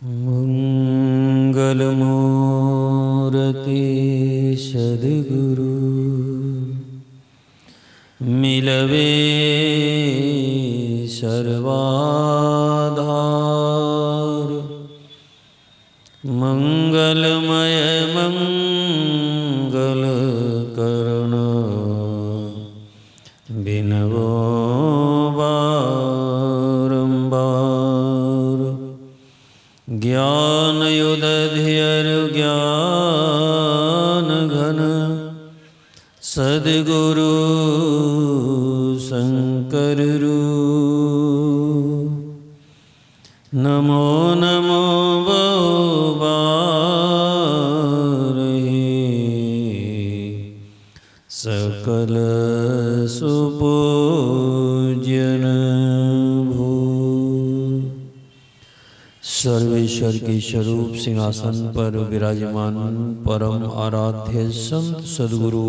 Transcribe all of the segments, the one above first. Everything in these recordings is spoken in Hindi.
मंगलमूर्ति सद्गुरु मिलवे सर्वाधार। मंगलमय मंगल करण बिनवो बारंबार। ज्ञान युदधियर ज्ञान घन सद्गुरु शंकर रूप। नमो नमो बहुबारहि सकल सुपूज्यन भू। सर्वेश्वर के स्वरूप सिंहासन पर विराजमान परम आराध्य संत सद्गुरु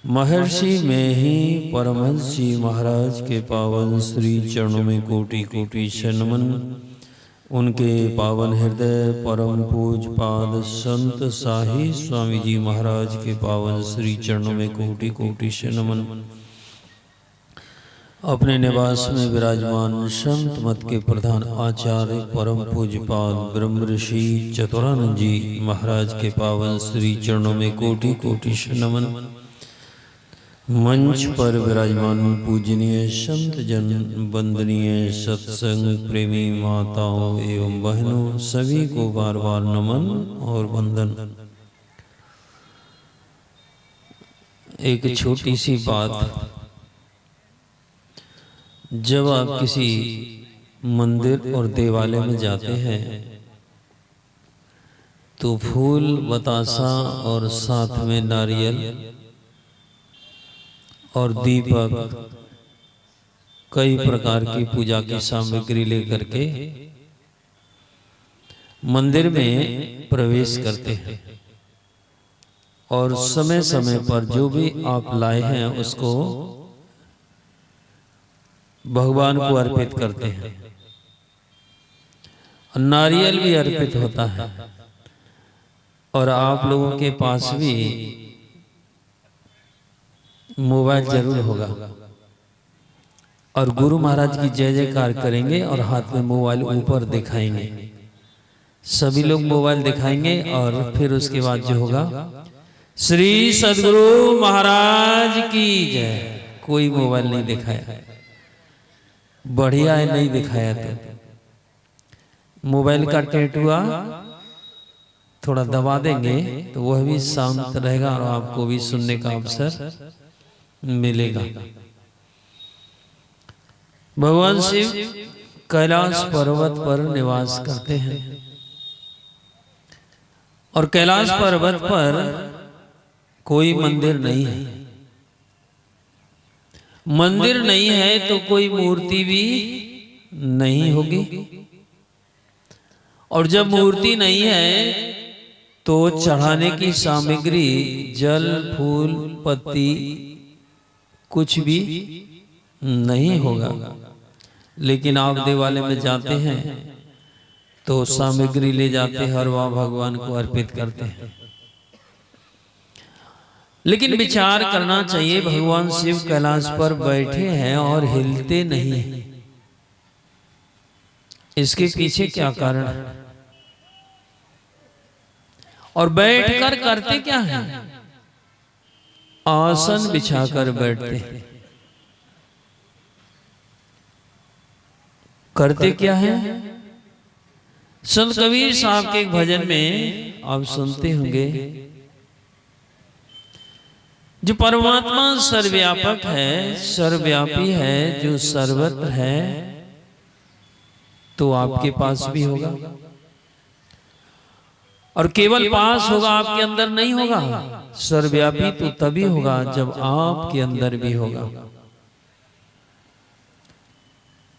महर्षि में ही परमहंस जी महाराज के पावन श्री चरणों में कोटि कोटि नमन। उनके पावन हृदय परम पूज पाद संत साही स्वामी जी महाराज के पावन श्री चरणों में कोटि कोटि नमन। अपने निवास में विराजमान संत मत के प्रधान आचार्य परम पूज्यपाद ब्रह्म ऋषि चतुरानंद जी महाराज के पावन श्री चरणों में कोटि कोटि नमन। मंच पर विराजमान पूजनीय संत जन वंदनीय सत्संग प्रेमी माताओं एवं बहनों सभी को बार बार नमन और वंदन। एक छोटी सी बात, जब आप किसी मंदिर और देवालय में जाते हैं तो फूल बतासा और साथ में नारियल और दीपक कई प्रकार की पूजा की सामग्री लेकर के मंदिर में प्रवेश करते हैं और समय समय पर जो भी आप लाए हैं उसको भगवान को अर्पित करते हैं। नारियल भी अर्पित होता है और आप लोगों के पास भी मोबाइल जरूर होगा और गुरु महाराज की जय जयकार करेंगे और हाथ में मोबाइल ऊपर दिखाएंगे। सभी लोग मोबाइल दिखाएंगे और फिर उसके बाद जो होगा श्री सद्गुरु महाराज की जय। कोई मोबाइल नहीं दिखाया, बढ़िया है नहीं दिखाया तो मोबाइल का टेटुआ थोड़ा दबा देंगे तो वह भी शांत रहेगा और आपको भी सुनने का अवसर मिलेगा। भगवान शिव कैलाश पर्वत पर निवास करते हैं और कैलाश पर्वत पर कोई मंदिर नहीं है। मंदिर नहीं है तो कोई मूर्ति भी नहीं होगी और जब मूर्ति नहीं है तो चढ़ाने की सामग्री जल फूल पत्ती कुछ भी नहीं होगा। लेकिन आप देवालय में जाते हैं तो सामग्री ले जाते हैं और वह भगवान को अर्पित करते हैं। लेकिन विचार करना चाहिए, भगवान शिव कैलाश पर बैठे हैं और हिलते नहीं। इसके पीछे क्या कारण है और बैठकर करते क्या है? आसन बिछाकर बैठते हैं। करते क्या है? संत कबीर साहब के एक भजन में आप सुनते होंगे, जो परमात्मा सर्वव्यापक है, सर्वव्यापी है, जो सर्वत्र है, तो आपके पास भी होगा और केवल पास होगा, आपके अंदर नहीं होगा। सर्वव्यापी तो तभी होगा जब आपके अंदर भी होगा।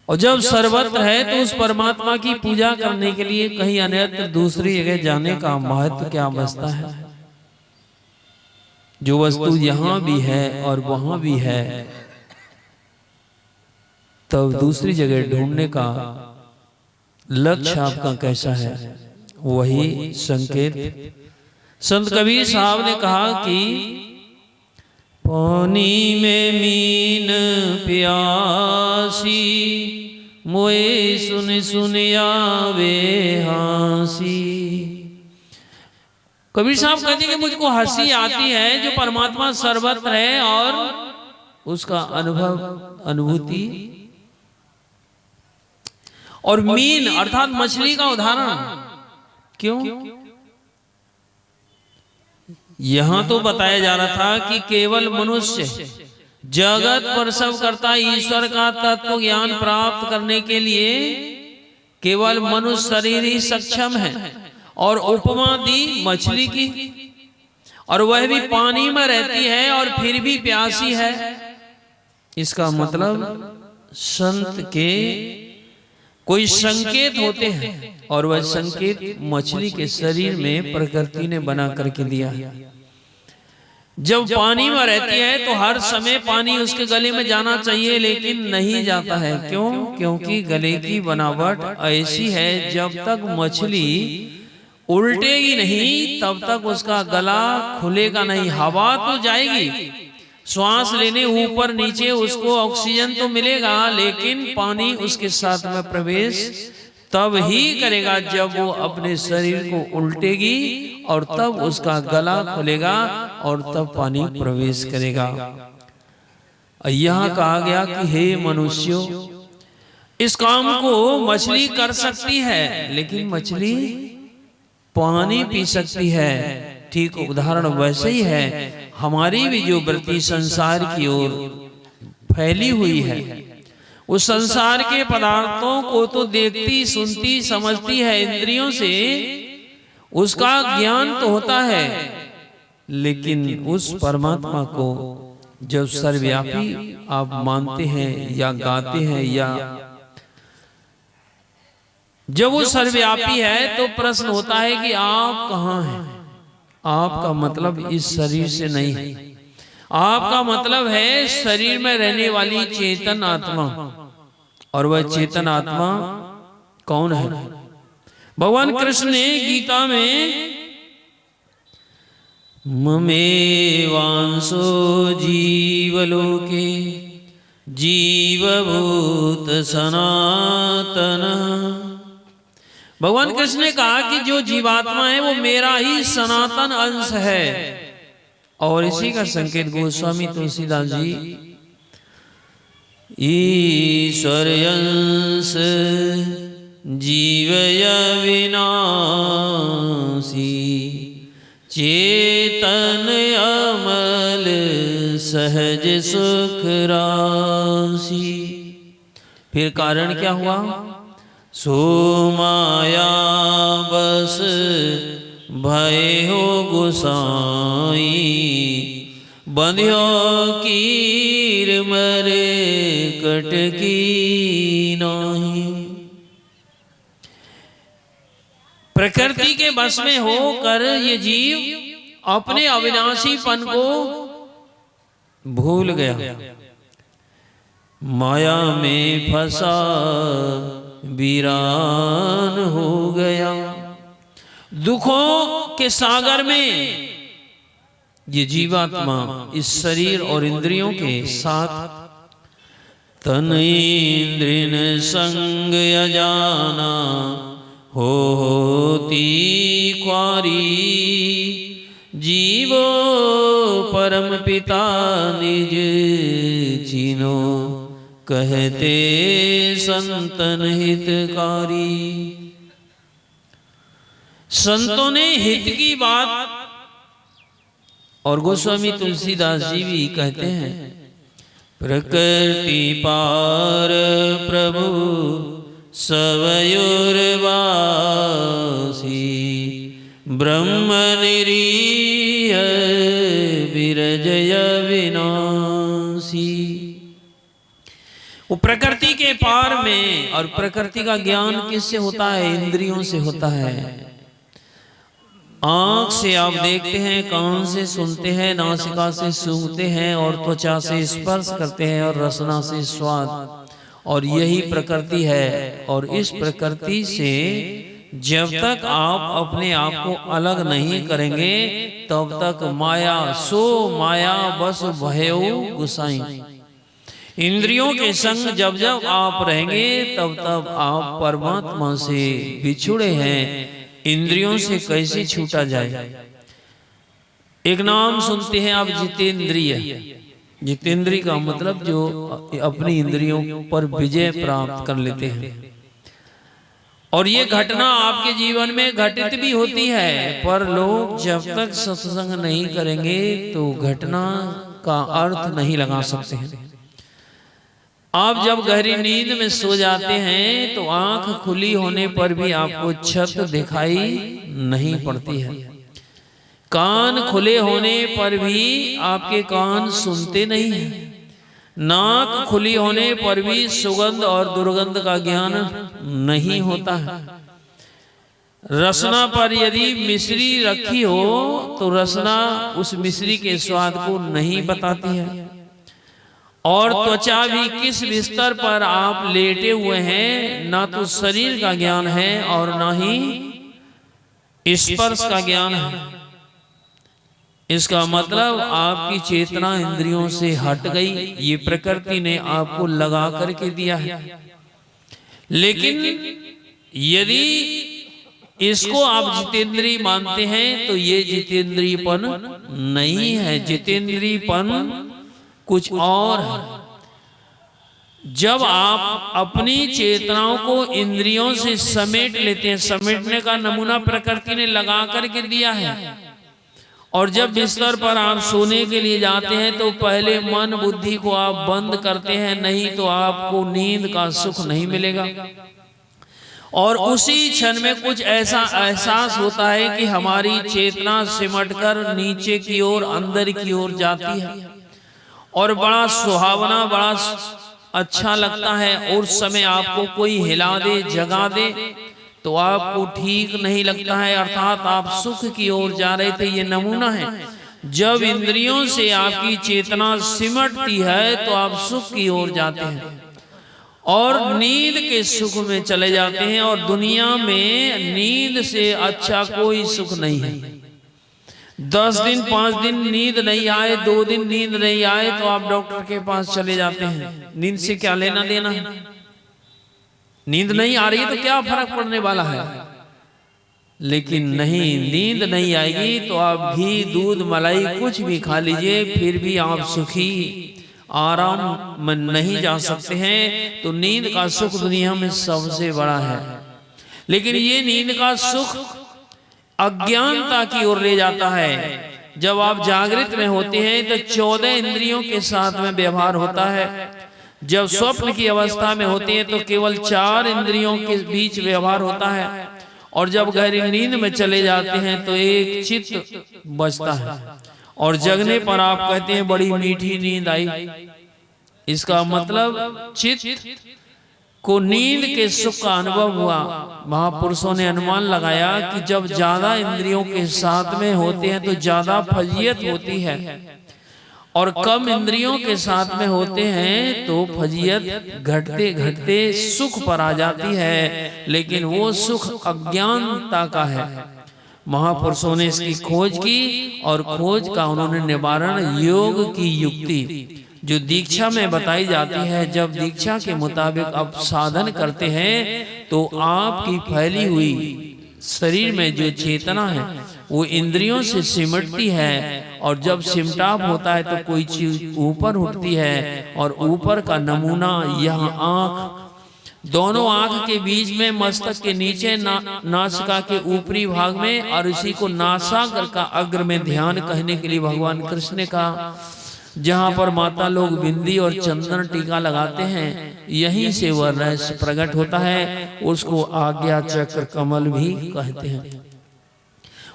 और जब सर्वत्र है तो उस परमात्मा की पूजा करने के लिए कहीं अन्यत्र दूसरी जगह जाने का महत्व क्या बचता है? जो वस्तु यहां भी है और वहां भी है, तब दूसरी जगह ढूंढने का लक्ष्य आपका कैसा है, वही संकेत। संत कबीर साहब ने कहा कि पानी में मीन प्यासी, मोए सुन सुन आवे हांसी। कबीर साहब कहते हैं कि मुझको हंसी आती है जो परमात्मा सर्वत्र है और उसका अनुभूति। और मीन अर्थात मछली का उदाहरण क्यों? यहां तो बताया जा रहा था कि केवल मनुष्य जगत प्रसव करता ईश्वर का तत्व ज्ञान प्राप्त करने के लिए केवल मनुष्य शरीर ही सक्षम है। और उपमा दी मछली की, और वह भी पानी में रहती है और फिर भी प्यासी है। इसका मतलब संत के कोई संकेत होते हैं और वह संकेत मछली के शरीर में प्रकृति ने बना करके दिया है। जब पानी में रहती है तो हर समय पानी उसके गले में जाना चाहिए, लेकिन नहीं जाता है। क्यों? क्योंकि गले की बनावट ऐसी है, जब तक मछली उल्टेगी नहीं तब तक उसका गला खुलेगा नहीं। हवा तो जाएगी, श्वास लेने ऊपर नीचे उसको ऑक्सीजन तो मिलेगा, लेकिन पानी उसके साथ में प्रवेश तब ही करेगा जब वो अपने शरीर को उल्टेगी और तब उसका गला खुलेगा और तब पानी प्रवेश करेगा। यहाँ कहा गया कि हे मनुष्यों, इस काम को मछली कर सकती है, लेकिन मछली पानी पी सकती है। ठीक उदाहरण वैसे ही है, हमारी भी जो वृत्ति संसार की ओर फैली हुई है, उस संसार के पदार्थों को तो देखती सुनती समझती है इंद्रियों से, उसका ज्ञान तो होता है, लेकिन उस परमात्मा को जब सर्वव्यापी आप मानते हैं या गाते हैं, या जब वो सर्वव्यापी है तो प्रश्न होता है कि आप कहाँ हैं। आपका मतलब इस शरीर से नहीं है, आपका मतलब है शरीर में रहने वाली चेतन आत्मा। और वह चेतन आत्मा कौन है? भगवान कृष्ण ने गीता में ममेवांसो जीवलोके जीवभूत सनातन, भगवान कृष्ण ने कहा कि जो जीवात्मा है वो मेरा ही सनातन अंश है। और इसी का संकेत गोस्वामी तुलसीदास जी ईश्वर अंश जीवय विनाशी चेतन अमल सहज सुख राशि। फिर कारण क्या हुआ? सो माया बस भय हो गोसाई, बंध्यो कीर मरे कटकी नहीं। प्रकृति के बस में होकर ये जीव अपने अविनाशीपन को भूल गया, माया में फंसा वीरान हो गया। दुखों के सागर में ये जीवात्मा इस शरीर और इंद्रियों के साथ तन इंद्रिन संग अजाना होती क्वारी, जीवो परम पिता निज चीनो कहते संतन हितकारी। संतों ने हित की बात, और गोस्वामी तुलसीदास जी भी कहते हैं, प्रकृति पार प्रभु सवयुर्वासी, ब्रह्म निरीह विरजय विनाशी। वो प्रकृति के पार में, और प्रकृति का ज्ञान किससे होता है? इंद्रियों से होता है। आंख से आप देखते हैं, कान से सुनते हैं, नासिका से सूंघते हैं, और त्वचा से स्पर्श करते हैं, और रसना से स्वाद, और यही प्रकृति है। और इस प्रकृति से जब तक आप अपने आप को अलग नहीं करेंगे तब तक माया सो माया बस भयो गुसाई। इंद्रियों के संग जब जब आप रहेंगे तब तब आप परमात्मा से बिछुड़े हैं। इंद्रियों से कैसे छूटा जाए? एक नाम सुनते हैं आप, जितेंद्रिय। जितेंद्रिय का मतलब जो अपनी इंद्रियों पर विजय प्राप्त कर लेते हैं। और ये घटना आपके जीवन में घटित भी होती है, पर लोग जब तक सत्संग नहीं करेंगे तो घटना का अर्थ नहीं लगा सकते हैं। आप जब गहरी नींद में सो जाते हैं तो आंख खुली होने पर भी आपको छत दिखाई नहीं पड़ती है। कान खुले होने पर भी आपके कान सुनते नहीं हैं। नाक खुली होने पर भी सुगंध और दुर्गंध का ज्ञान नहीं होता है। रसना पर यदि मिश्री रखी हो तो रसना उस मिश्री के स्वाद को नहीं बताती है। और त्वचा भी किस बिस्तर पर आप लेटे हुए हैं ना तो शरीर का ज्ञान है और ना ही स्पर्श का ज्ञान है। इसका मतलब आपकी चेतना इंद्रियों से हट गई। ये प्रकृति ने आपको लगा करके दिया है। लेकिन यदि इसको आप जितेंद्रिय मानते हैं तो ये जितेंद्रियपन नहीं है। जितेंद्रियपन कुछ और है। जब आप अपनी चेतनाओं को इंद्रियों से समेट लेते हैं, समेटने का नमूना प्रकृति ने लगा करके दिया है। और जब बिस्तर पर आप सोने के लिए जाते हैं तो पहले मन बुद्धि को आप बंद करते हैं, नहीं तो आपको नींद का सुख नहीं मिलेगा। और उसी क्षण में कुछ ऐसा एहसास होता है कि हमारी चेतना सिमटकर नीचे की ओर अंदर की ओर जाती है और बड़ा सुहावना, बड़ा अच्छा लगता है। उस समय आपको कोई हिला दे, जगा दे तो आपको ठीक नहीं लगता है, अर्थात आप सुख की ओर जा रहे थे। ये नमूना है। जब इंद्रियों से आपकी चेतना सिमटती है तो आप सुख की ओर जाते हैं और नींद के सुख में चले जाते हैं। और दुनिया में नींद से अच्छा कोई सुख नहीं है। 10 दिन 5 दिन नींद नहीं आए, 2 दिन नींद नहीं आए तो आप डॉक्टर के पास चले जाते हैं। नींद से क्या लेना देना है? नींद नहीं आ रही है तो क्या फर्क पड़ने वाला है? लेकिन नहीं, नींद नहीं आएगी तो आप घी दूध मलाई कुछ भी खा लीजिए, फिर भी आप सुखी आराम में नहीं जा सकते हैं। तो नींद का सुख दुनिया में सबसे बड़ा है। लेकिन ये नींद का सुख अज्ञानता की ओर ले जाता है। जब आप जागृत में होते हैं तो 14 इंद्रियों के साथ में व्यवहार होता है। जब स्वप्न की अवस्था में होते हैं तो केवल 4 इंद्रियों के बीच व्यवहार होता है। और जब गहरी नींद में चले जाते हैं तो एक चित्त बचता है। और जगने पर आप कहते हैं बड़ी मीठी नींद आई। इसका मतलब चित्त को नींद के सुख का अनुभव हुआ। महापुरुषों ने अनुमान लगाया कि जब ज्यादा इंद्रियों के साथ में होते हैं तो ज्यादा फजीयत होती है, और कम इंद्रियों के साथ में होते हैं तो फजीयत घटते घटते सुख पर आ जाती है। लेकिन वो सुख अज्ञानता का है। महापुरुषों ने इसकी खोज की और खोज का उन्होंने निवारण योग की युक्ति जो दीक्षा में बताई जाती है। जब दीक्षा के मुताबिक आप साधन करते हैं तो आपकी फैली हुई शरीर में जो चेतना है वो इंद्रियों से सिमटती है। और जब सिमटाव होता है तो कोई चीज ऊपर उठती है। और ऊपर का नमूना यहाँ आंख, दोनों आंख के बीच में मस्तक के नीचे नासिका के ऊपरी भाग में, और इसी को नासागर का अग्र में ध्यान कहने के लिए भगवान कृष्ण ने कहा। जहाँ पर माता लोग बिंदी और चंदन टीका लगाते हैं, यहीं से वह रहस्य प्रकट होता है। उसको आज्ञा चक्र कमल भी कहते हैं।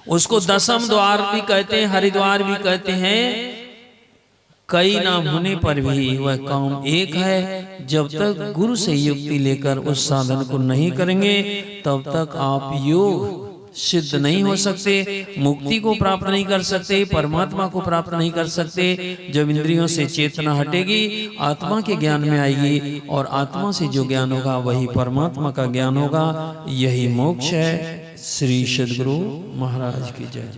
उसको दशम द्वार भी कहते हैं, हरिद्वार भी कहते हैं। कई नाम होने पर भी वह काम एक है। जब तक गुरु से युक्ति लेकर उस साधन को नहीं करेंगे तब तक आप योग सिद्ध नहीं हो सकते, मुक्ति को प्राप्त नहीं कर सकते, परमात्मा को प्राप्त नहीं कर सकते। जब इंद्रियों से चेतना हटेगी, आत्मा के ज्ञान में आएगी, और आत्मा से जो ज्ञान होगा वही परमात्मा का ज्ञान होगा। यही मोक्ष है। श्री सद्गुरु महाराज की जय।